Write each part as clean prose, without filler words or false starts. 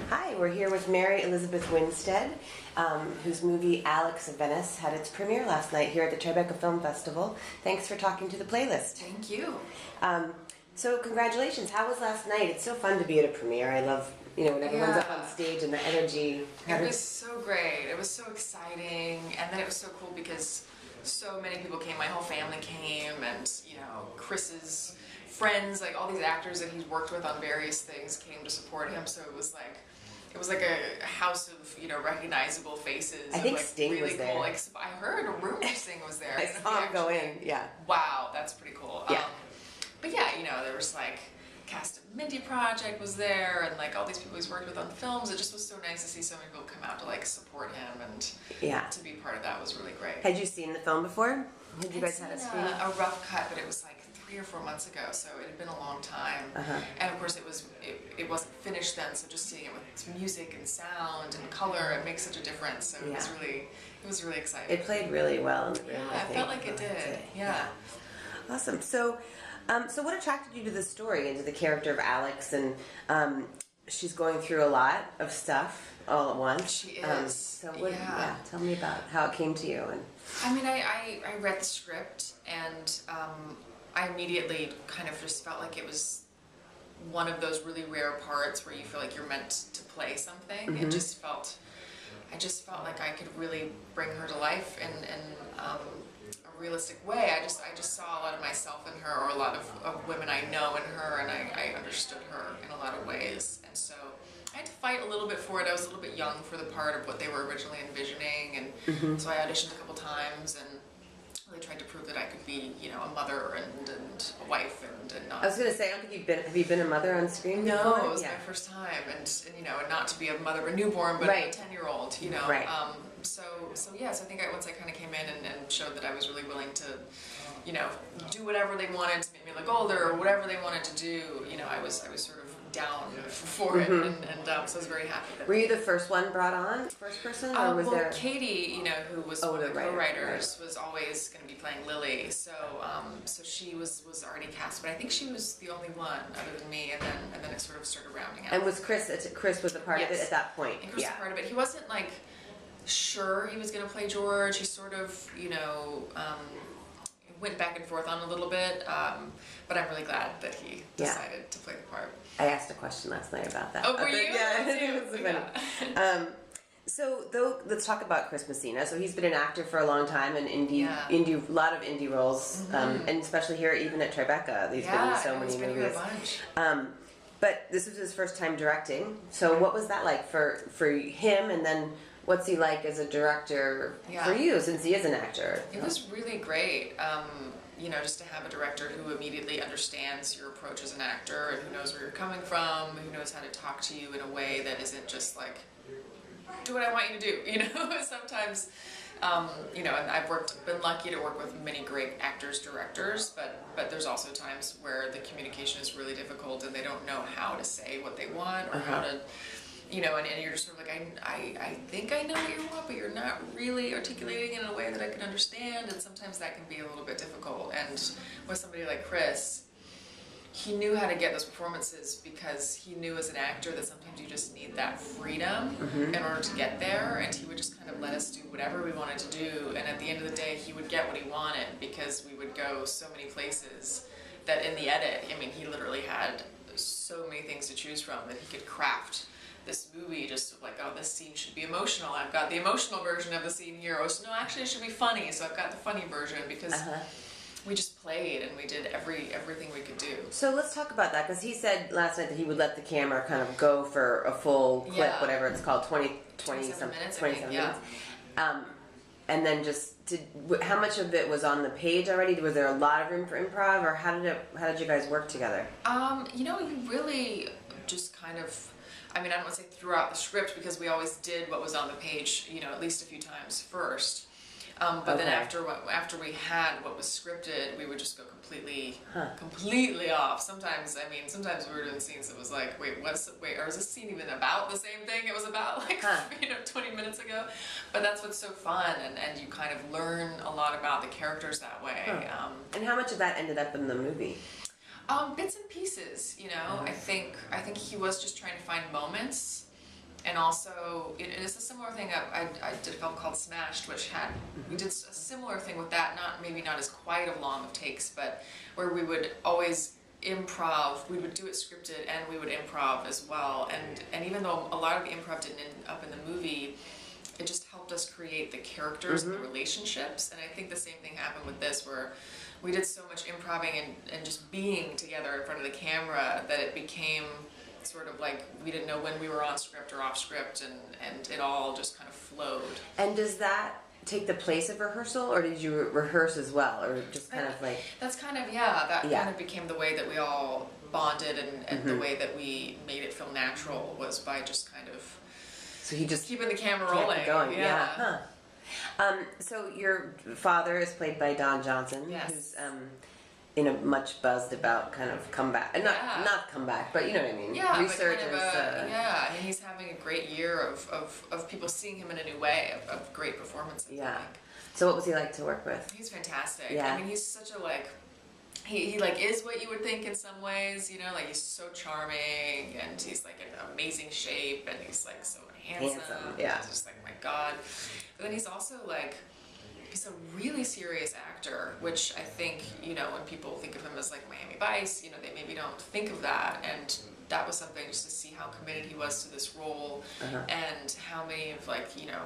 Hi, we're here with Mary Elizabeth Winstead, whose movie Alex of Venice had its premiere last night here at the Tribeca Film Festival. Thanks for talking to the playlist. Thank you. So congratulations. How was last night? It's so fun to be at a premiere. I love, when everyone's up on stage and the energy. It was so great. It was so exciting. And then it was so cool because so many people came. My whole family came, and, Chris's friends, like all these actors that he's worked with on various things came to support him. So it was like a house of, recognizable faces. I think like Sting really was there. Cool. Like, I heard a rumor Sting was there. I saw him go in, yeah. Wow, that's pretty cool. Yeah. But yeah, there was like cast of Mindy Project was there, and like all these people he's worked with on films. It just was so nice to see so many people come out to like support him, and to be part of that was really great. Had you seen the film before? Had you guys had a screening? A rough cut, but it was like 3 or 4 months ago, so it had been a long time. And of course, it wasn't finished then, so just seeing it with music and sound and color, it makes such a difference. So it was really exciting. It played really well in the room. Yeah, I felt like it did. Yeah. Awesome. So what attracted you to the story and to the character of Alex? And she's going through a lot of stuff all at once. She is. Tell me about how it came to you. And I mean, I read the script, and I immediately kind of just felt like it was one of those really rare parts where you feel like you're meant to play something. I just felt like I could really bring her to life in a realistic way. I just saw a lot of myself in her, or a lot of women I know in her, and I understood her in a lot of ways. And so I had to fight a little bit for it. I was a little bit young for the part of what they were originally envisioning, and so I auditioned a couple times and really tried to prove that I could be, a mother and a wife and not. I was going to say, I don't think have you been a mother on screen No, before? it was my first time, and not to be a mother of a newborn, but a 10-year-old, Right. So I think once I kind of came in and showed that I was really willing to, do whatever they wanted to make me look older, or whatever they wanted to do, I was sort of down for it, and so I was very happy. Were you the first one brought on, first person, or was there? Katie, who was one of the co-writers, was always going to be playing Lily, so she was already cast, but I think she was the only one other than me, and then it sort of started rounding out. And was Chris was a part of it at that point? And Chris was a part of it. He wasn't like sure he was going to play George. He sort of, went back and forth on a little bit, but I'm really glad that he decided to play the part. I asked a question last night about that. Oh, were you? Yeah, it was funny. So let's talk about Chris Messina. So he's been an actor for a long time, and a lot of indie roles, and especially here, even at Tribeca, he's been in so many movies. Here a bunch. But this was his first time directing. So what was that like for him, and then what's he like as a director for you, since he is an actor? It was really great. Just to have a director who immediately understands your approach as an actor, and who knows where you're coming from, who knows how to talk to you in a way that isn't just like, do what I want you to do, Sometimes, and I've been lucky to work with many great actors, directors, but there's also times where the communication is really difficult, and they don't know how to say what they want, or how to, and you're just sort of like, I think I know what you want, but you're not really articulating it in a way that I can understand, and sometimes that can be a little bit difficult. And with somebody like Chris, he knew how to get those performances, because he knew as an actor that sometimes you just need that freedom in order to get there, and he would just kind of let us do whatever we wanted to do, and at the end of the day he would get what he wanted, because we would go so many places that in the edit, he literally had so many things to choose from that he could craft this movie just like, oh, this scene should be emotional, I've got the emotional version of the scene here. Oh, so no, actually it should be funny, so I've got the funny version, because we just played and we did everything we could do. So let's talk about that, because he said last night that he would let the camera kind of go for a full clip, whatever it's called, 27 minutes. And then how much of it was on the page already? Was there a lot of room for improv, or how did you guys work together? You really just kind of, I don't want to say throughout the script, because we always did what was on the page, at least a few times first. But then after we had what was scripted, we would just go completely off. Sometimes we were doing scenes that was like, wait, or is this scene even about the same thing it was about 20 minutes ago? But that's what's so fun, and you kind of learn a lot about the characters that way. And how much of that ended up in the movie? Bits and pieces, I think he was just trying to find moments And also, it's a similar thing. I did a film called Smashed, which we did a similar thing with that. Maybe not as quite a long of takes, but where we would always improv. We would do it scripted, and we would improv as well. And even though a lot of the improv didn't end up in the movie, it just helped us create the characters and the relationships. And I think the same thing happened with this, where we did so much improving and just being together in front of the camera that it became sort of like we didn't know when we were on script or off script, and it all just kind of flowed. And does that take the place of rehearsal, or did you rehearse as well, or just kind of like... That's kind of, kind of became the way that we all bonded, and the way that we made it feel natural was by just kind of... So he just keeping the camera rolling. Going. Yeah. Huh. So your father is played by Don Johnson, who's in a much buzzed about kind of comeback, not comeback, but you know what I mean. Yeah, resurgence. And he's having a great year of people seeing him in a new way, of great performances. Yeah. So what was he like to work with? He's fantastic. Yeah. I mean, he's such a he like is what you would think in some ways, you know, like he's so charming, and he's like in amazing shape, and he's like so handsome. Yeah. It's just like, my God. But then he's also like, he's a really serious actor, which I think, you know, when people think of him as like Miami Vice, you know, they maybe don't think of that. And that was something just to see how committed he was to this role, and how many of, like, you know,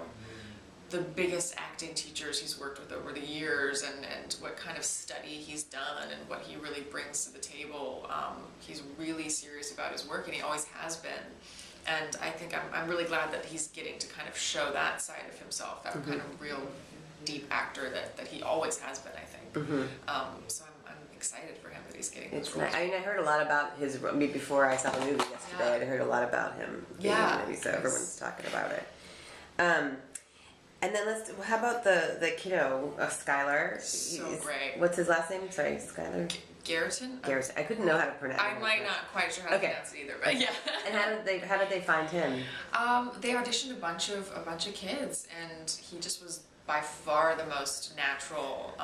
the biggest acting teachers he's worked with over the years, and what kind of study he's done, and what he really brings to the table. He's really serious about his work, and he always has been. And I think I'm really glad that he's getting to kind of show that side of himself, that kind of real deep actor that he always has been, I think. So I'm excited for him that he's getting this role. I mean, I heard a lot about his... before I saw the movie yesterday, I heard a lot about him being in the movie, so everyone's talking about it. And then how about the kiddo, Schuyler? So great. What's his last name? Sorry, Schuyler? Garrison? Garrison. I couldn't know how to pronounce it. I might not quite sure how to pronounce it either, but yeah. And how did they find him? They auditioned a bunch of kids, and he just was by far the most natural.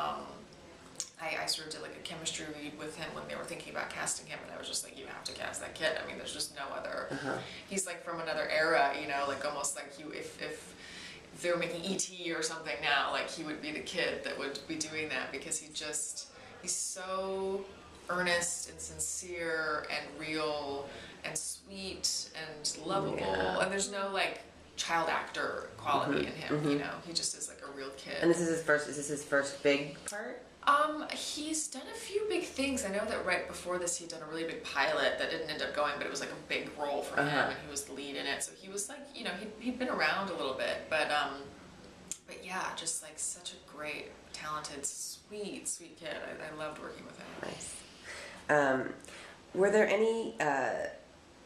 I sort of did like a chemistry read with him when they were thinking about casting him, and I was just like, you have to cast that kid. I mean, there's just no other. He's like from another era, you know, like almost like if they were making E.T. or something now, like he would be the kid that would be doing that, because he's so earnest and sincere and real and sweet and lovable, and there's no like child actor quality in him, you know. He just is like a real kid. And is this his first big part? He's done a few big things. I know that right before this he'd done a really big pilot that didn't end up going, but it was like a big role for him, and he was the lead in it. So he was like, you know, he'd been around a little bit, but yeah, just like such a great, talented, sweet kid. I loved working with him. Nice. Were there any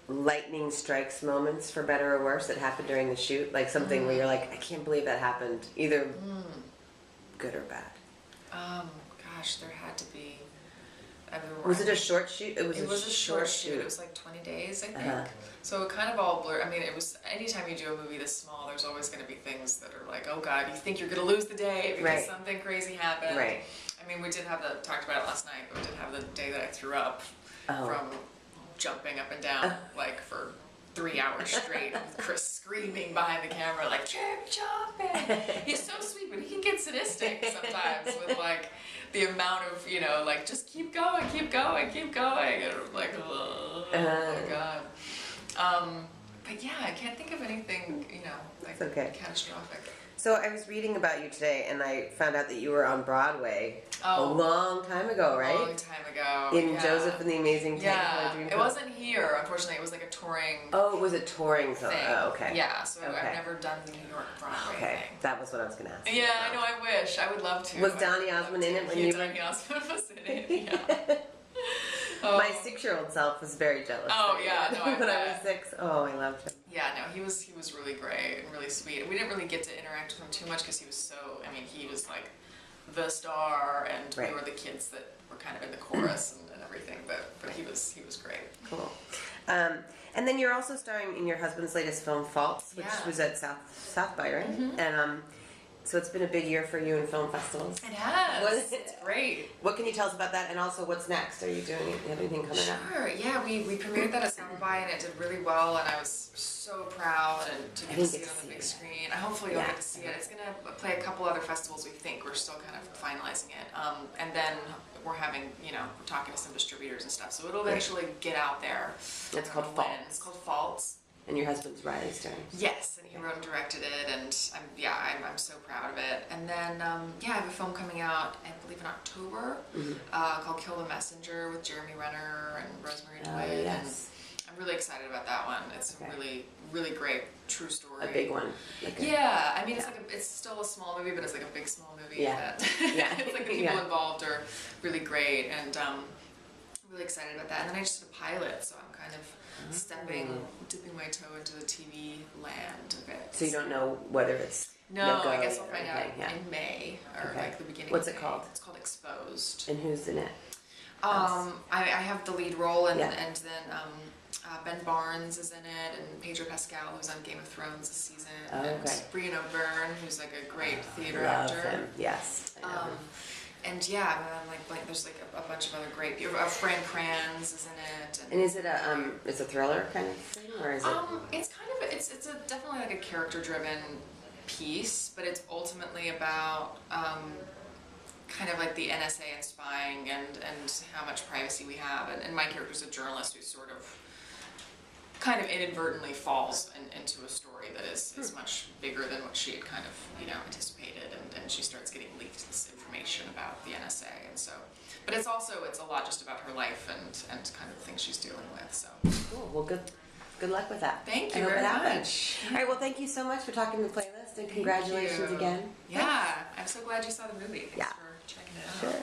lightning strikes moments, for better or worse, that happened during the shoot? Like something where you're like, I can't believe that happened, either good or bad? Gosh, there had to be. Was it a short shoot? It was a short shoot. It was like 20 days, I think. So it kind of all blurred. I mean, it was, anytime you do a movie this small, there's always going to be things that are like, oh God, you think you're going to lose the day because something crazy happened. Right. I mean, we did have talked about it last night, but we did have the day that I threw up from jumping up and down, like for 3 hours straight, with Chris screaming behind the camera, like, keep jumping. He's so sweet, but he can get sadistic sometimes with like the amount of, you know, like, just keep going. And I'm like, oh my God. But yeah, I can't think of anything, you know, like catastrophic. So I was reading about you today, and I found out that you were on Broadway a long time ago, right? A long time ago. In Joseph and the Amazing Technicolor Dreamcoat. It wasn't here, unfortunately. It was like a touring. Oh, it was a touring thing. Oh, okay. Yeah, so I've never done the New York Broadway thing. That was what I was going to ask. Yeah, I know. I wish. I would love to. Was Donny Osmond in it when you were? Donny Osmond was in it. Yeah. My 6-year-old self was very jealous. Oh yeah, no, when I was 6. Oh, I loved him. Yeah, no, he was really great and really sweet. We didn't really get to interact with him too much because he was so. I mean, he was like the star, and we were the kids that were kind of in the chorus and everything. But he was great. Cool. And then you're also starring in your husband's latest film, Faults, which was at South by, right? And so it's been a big year for you in film festivals. It has. It's great. What can you tell us about that? And also, what's next? Are you doing? You have anything coming up? Sure. Yeah, we premiered that at South by, and it did really well. And I was so proud proud and to get to see it on the big screen. Hopefully you'll get to see it. It's going to play a couple other festivals, we think. We're still kind of finalizing it. And then we're having, we're talking to some distributors and stuff. So it'll eventually get out there. It's called Faults. It's called Faults. And your husband's Riley Stern. Yes, and he wrote and directed it, and I'm so proud of it. And then, I have a film coming out, I believe in October, called Kill the Messenger with Jeremy Renner and Rosemary DeWitt. Yes. And I'm really excited about that one. It's a really, really great true story. A big one. It's still a small movie, but it's like a big small movie. Yeah. It's like the people involved are really great, and I'm really excited about that. And then I just did a pilot, so I'm kind of dipping my toe into the TV land a bit. So you don't know whether it's No, I guess I'll find out in May, or like the beginning What's of it May. called? It's called Exposed. And who's in it? I have the lead role, and then Ben Barnes is in it, and Pedro Pascal, who's on Game of Thrones this season, and Brian O'Byrne, who's like a great theater actor. Him. Yes. I know him. And there's like a bunch of other great people. Fran Kranz is in it. And is it it's a thriller kind of thing, or is it? It's kind of it's definitely like a character-driven piece, but it's ultimately about kind of like the NSA and spying and how much privacy we have. And my character's a journalist who sort of kind of inadvertently falls into a story that is much bigger than what she had kind of anticipated, and she starts getting leaked this information about the NSA, and so. But it's a lot just about her life and kind of the things she's dealing with. So. Cool. Well, good luck with that. Thank you I hope very it happens. much. All right. Well, thank you so much for talking the playlist, and congratulations again. Yeah, I'm so glad you saw the movie. Thanks for checking it out. Sure.